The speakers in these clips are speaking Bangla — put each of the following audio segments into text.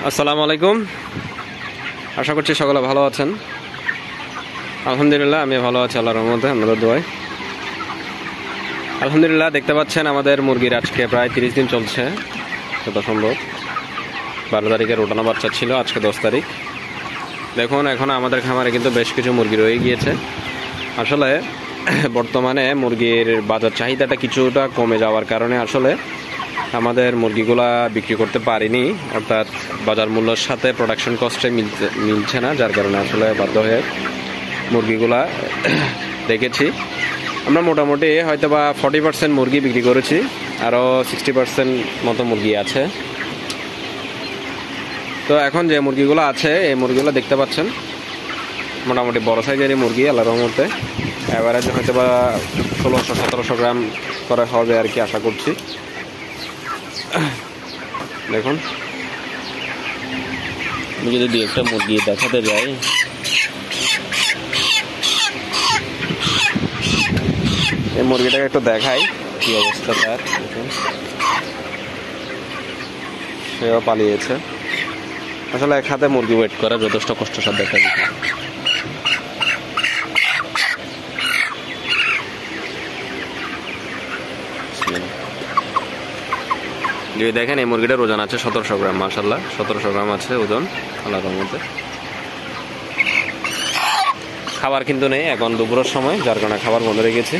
আসসালামু আলাইকুম। আশা করছি সকলে ভালো আছেন। আলহামদুলিল্লাহ আমি ভালো আছি আল্লাহর রহমতে, আপনাদের দোয়ায়। আলহামদুলিল্লাহ দেখতে পাচ্ছেন আমাদের মুরগির আজকে প্রায় 30 দিন চলছে যত সম্ভব। 12 তারিখের ওঠানো বাচ্চা ছিল, আজকে 10 তারিখ। দেখুন এখন আমাদের খামারে কিন্তু বেশ কিছু মুরগি রয়ে গিয়েছে। আসলে বর্তমানে মুরগির বাজার চাহিদাটা কিছুটা কমে যাওয়ার কারণে আসলে আমাদের মুরগিগুলা বিক্রি করতে পারিনি, অর্থাৎ বাজার মূল্যের সাথে প্রোডাকশন কস্টে মিলছে না, যার কারণে আসলে বাধ্য হয়ে মুরগিগুলা রেখেছি। আমরা মোটামুটি হয়তো বা 40% মুরগি বিক্রি করেছি, আরও 60% মতো মুরগি আছে। তো এখন যে মুরগিগুলো আছে এই মুরগিগুলো দেখতে পাচ্ছেন মোটামুটি বড় সাইজেরই মুরগি আল্লাহর রহমতে। এভারেজ হয়তো বা 1600-1700 গ্রাম করে হবে আর কি আশা করছি। দেখুন আমি যদি একটা মুরগি দেখাতে যাই, এই মুরগিটাকে একটু দেখাই কি অবস্থা তার। দেখুন সেও পালিয়েছে। আসলে এক হাতে মুরগি ওয়েট করা যথেষ্ট কষ্টসাধ্য একটা বিষয়। যদি দেখেন এই মুরগিটার ওজন আছে 1700 গ্রাম, মাশাআল্লাহ 1700 গ্রাম আছে ওজন আল্লাহর রহমতে। খাবার কিন্তু নেই এখন দুপুরের সময়, যার কারণে খাবার বন্ধ রেখেছি।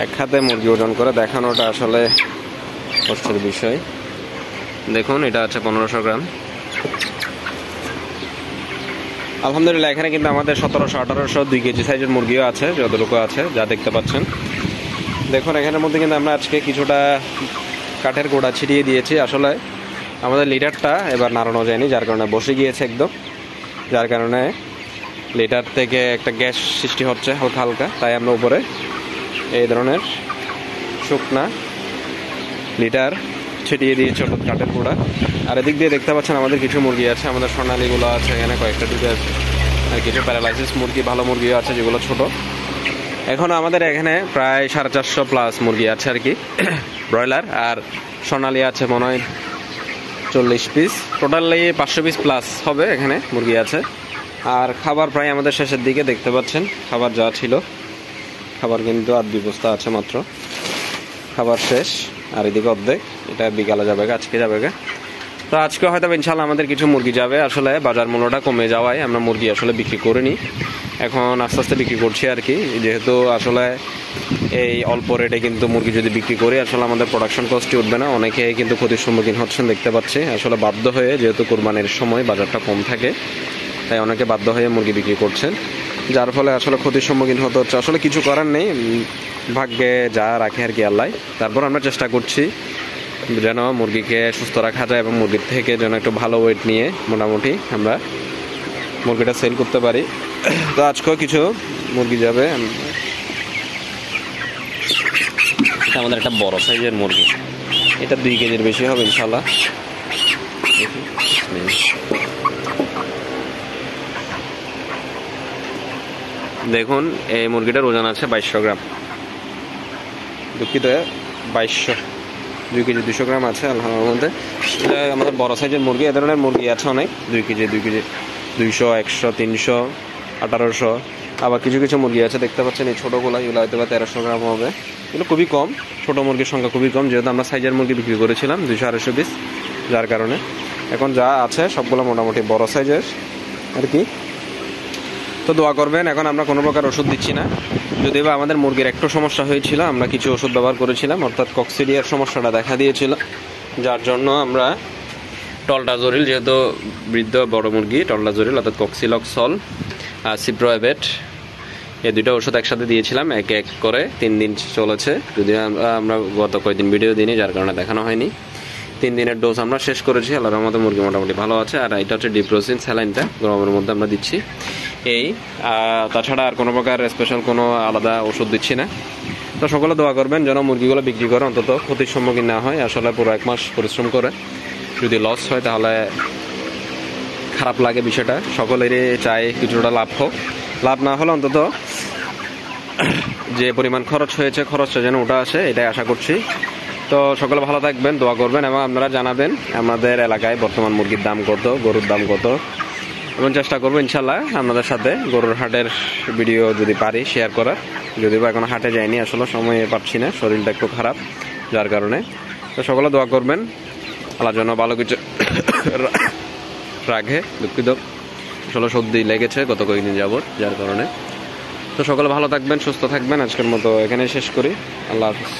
এক হাতে মুরগি ওজন করে দেখানোটা আসলে কষ্টের বিষয়। দেখুন এটা আছে 1500 গ্রাম। আলহামদুলিল্লাহ এখানে কিন্তু আমাদের 1700-1800 2 কেজি সাইজের মুরগিও আছে, যতটুকু আছে যা দেখতে পাচ্ছেন। দেখুন এখানের মধ্যে কিন্তু আমরা আজকে কিছুটা কাঠের গোড়া ছিটিয়ে দিয়েছি। আসলে আমাদের লিটারটা এবার নাড়ানো যায়নি, যার কারণে বসে গিয়েছে একদম, যার কারণে লিটার থেকে একটা গ্যাস সৃষ্টি হচ্ছে হালকা হালকা। তাই আমরা উপরে এই ধরনের শুকনা লিটার ছিটিয়ে দিয়ে ছোট কাঠের গোড়া। আর এদিক দিয়ে দেখতে পাচ্ছেন আমাদের কিছু মুরগি আছে, আমাদের সোনালিগুলো আছে এখানে কয়েকটা দুটো, আর কিছু প্যারালাইসিস মুরগি ভালো মুরগিও আছে যেগুলো ছোট। এখন আমাদের এখানে প্রায় 450+ মুরগি আছে আর কি ব্রয়লার, আর সোনালি আছে মনে হয় 40 পিস, টোটালি 500 পিস প্লাস হবে এখানে মুরগি আছে। আর খাবার প্রায় আমাদের শেষের দিকে দেখতে পাচ্ছেন, খাবার যা ছিল খাবার কিন্তু 8 বস্তা আছে মাত্র, খাবার শেষ। আর এদিকে অর্ধেক, এটা বিকালে যাবে, আজকে যাবে। তো আজকে হয়তো ইনশাল্লাহ আমাদের কিছু মুরগি যাবে। আসলে বাজার মূল্যটা কমে যাওয়ায় আমরা মুরগি আসলে বিক্রি করিনি, এখন আস্তে আস্তে বিক্রি করছি আর কি। যেহেতু আসলে এই অল্প রেটে কিন্তু মুরগি যদি বিক্রি করি আসলে আমাদের প্রোডাকশন কস্টই উঠবে না, অনেকে কিন্তু ক্ষতির সম্মুখীন হচ্ছেন দেখতে পাচ্ছি। আসলে বাধ্য হয়ে, যেহেতু কোরবানির সময় বাজারটা কম থাকে, তাই অনেকে বাধ্য হয়ে মুরগি বিক্রি করছেন, যার ফলে আসলে ক্ষতির সম্মুখীন হতে হচ্ছে। আসলে কিছু করার নেই, ভাগ্যে যা রাখে আর কি আল্লাহ। তারপর আমরা চেষ্টা করছি যেন মুরগিকে সুস্থ রাখা যায় এবং মুরগির থেকে যেন একটু ভালো ওয়েট নিয়ে মোটামুটি আমরা মুরগিটা সেল করতে পারি। তো আজকেও কিছু মুরগি যাবে। আমাদের একটা বড় সাইজের মুরগি, এটা 2 কেজির বেশি হবে ইনশাল্লাহ। দেখুন এই মুরগিটার ওজন আছে 2200 গ্রাম, দুঃখিত 2200, 2 কেজি 200 গ্রাম আছে আলহামদুলিল্লাহ। এটা আমাদের বড় সাইজের মুরগি। এ ধরনের মুরগি আছে অনেক, 2 কেজি 200, 100, 300, 1800। আবার কিছু কিছু মুরগি আছে দেখতে পাচ্ছেন এই ছোটোগুলো, এগুলো হয়তো বা 1300 গ্রাম হবে। এগুলো খুবই কম, ছোটো মুরগির সংখ্যা খুবই কম, যেহেতু আমরা সাইজের মুরগি বিক্রি করেছিলাম 200-250 পিস, যার কারণে এখন যা আছে সবগুলো মোটামুটি বড় সাইজের আর কি। তো দোয়া করবেন। এখন আমরা কোনো প্রকার ওষুধ দিচ্ছি না, যদিও বা আমাদের মুরগির একটু সমস্যা হয়েছিল, আমরা কিছু ওষুধ ব্যবহার করেছিলাম, অর্থাৎ কক্সিডিয়ার সমস্যাটা দেখা দিয়েছিল, যার জন্য আমরা টলডাজোরিল, যেহেতু বৃদ্ধ বড় মুরগি, টলডাজোরিল অর্থাৎ কক্সিলক্সল আর সিপ্রোএবেট, এই 2টা ওষুধ একসাথে দিয়েছিলাম, এক এক করে 3 দিন চলেছে। যদিও আমরা গত কয়েকদিন ভিডিও দিইনি, যার কারণে দেখানো হয়নি। 3 দিনের ডোজ আমরা শেষ করেছি, আল্লাহর রহমতে মুরগি মোটামুটি ভালো আছে। আর এটা হচ্ছে ডিপ্রোসিন স্যালাইনটা গরমের মধ্যে আমরা দিচ্ছি এই, তাছাড়া আর কোনো প্রকার স্পেশাল কোনো আলাদা ওষুধ দিচ্ছি না। তো সকলে দোয়া করবেন যেন মুরগিগুলো বিক্রি করে অন্তত ক্ষতির সম্মুখীন না হয়। আসলে পুরো 1 মাস পরিশ্রম করে যদি লস হয় তাহলে খারাপ খারাপ লাগে বিষয়টা। সকলেরই চাই কিছুটা লাভ হোক, লাভ না হলে অন্তত যে পরিমাণ খরচ হয়েছে খরচটা যেন ওটা আসে, এটাই আশা করছি। তো সকলে ভালো থাকবেন, দোয়া করবেন এবং আপনারা জানাবেন আমাদের এলাকায় বর্তমান মুরগির দাম কত, গরুর দাম কত, এবং চেষ্টা করবো ইনশাল্লাহ আপনাদের সাথে গরুর হাটের ভিডিও যদি পারি শেয়ার করার। যদিও বা এখনো হাটে যায়নি, আসলে সময় পাচ্ছি না, শরীরটা একটু খারাপ যার কারণে। তো সকলে দোয়া করবেন আল্লাহর জন্য ভালো কিছু রাখে। দুঃখিত, আসলে সর্দি লেগেছে গত কয়েকদিন যাবত যার কারণে। তো সকলে ভালো থাকবেন, সুস্থ থাকবেন। আজকের মতো এখানে শেষ করি। আল্লাহ হাফিজ।